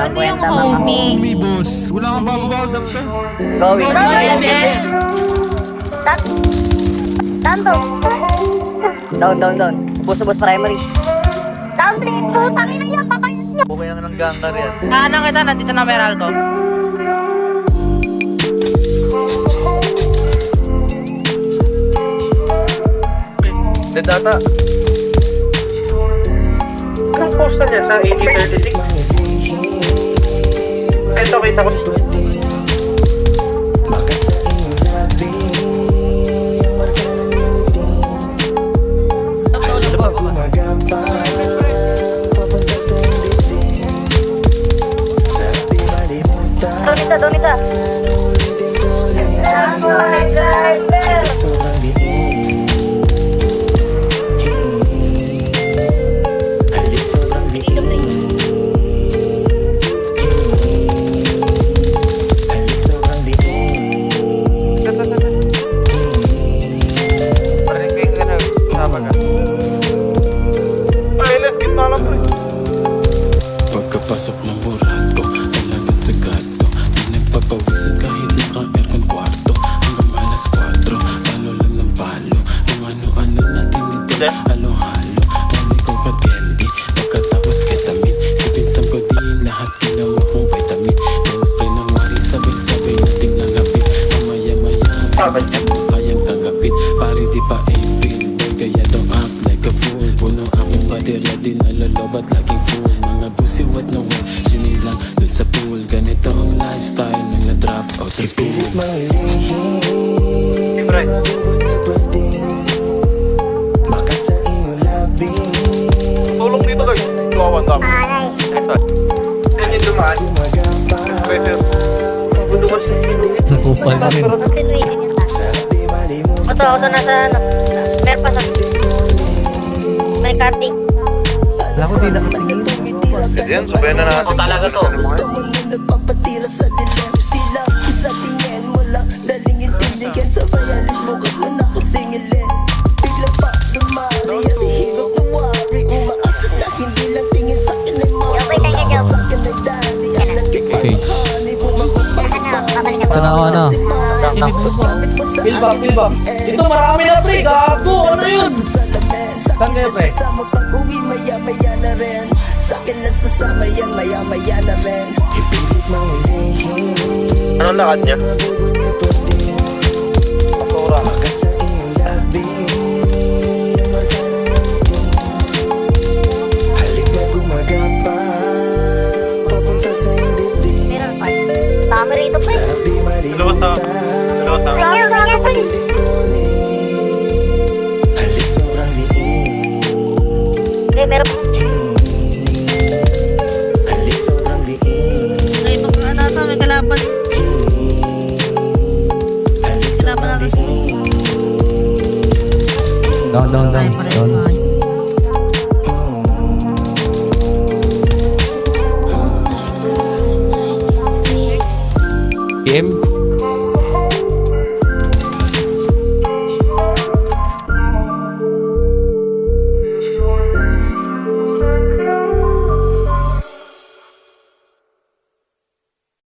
Ano yung homie? Homie, boss. Wala kang bababawal, dapte. Going. Bes! Tanto. Down. Ubus primary. Down 3. Putang ina yan. Patayin niya. Bukay ang gangster yan. Kanan kita, nandito na Meralco. Dead data. Anong posta niya sa 8036? Ito, kita ko. Donita. Pagkapasok ng burato, talagang sagado. Di nagpapawisan kahit naka-aircon kwarto. Hanggang alas 4, palo lang ng palo. Kung ano-ano natin dito, halo-halo. Nanay kong ka-candy, pagkatapos ketamin. Si pinsam ko di lahat ginawa kong vitamin. Dance rin ang wari, sabay-sabay nating langapin. Mamaya-maya, mo kayang tanggapin. Pari di pa April, boy, kaya don't act like a fool. Puno aking baterya, di nalalobat, laging full. Mga busiwat na wag, swimming lang dun sa pool. Ganito ang lifestyle nang na-drop out sa school. Tulong dito guys. Tuwawan lang. Ito. Yan yung dumaan. Pwede. Nakupal na rin. Ito nasa ano. Meron pa sa. May karting. Wala ko di nakatingin. Yan, sabayan na natin. Talaga to. Nagpapatira sa dilim, tila isa tingin mo lang, daling intindigan, sabay alis bukas mo na ko singilin. Bigla pa dumali at higop na wari, umaasa na hindi lang tingin sa'kin ay mga sa'kin ay daddy, ang Okay. nagkikahani, bumakos pa Ito na ako na. Pilba. Ito marami na pre, gago. Ano yun? Saan kayo pre? Pag-uwi maya-maya na rin, sa'kin lang sasama yan, maya-maya na rin. Anong lakad niya? Pasura. Meron pa. Tama rito pa. Dalawa sa... Okay, meron pa. Ngayon pa ano ata, may kalaban. Kalaban natin. Down. PM?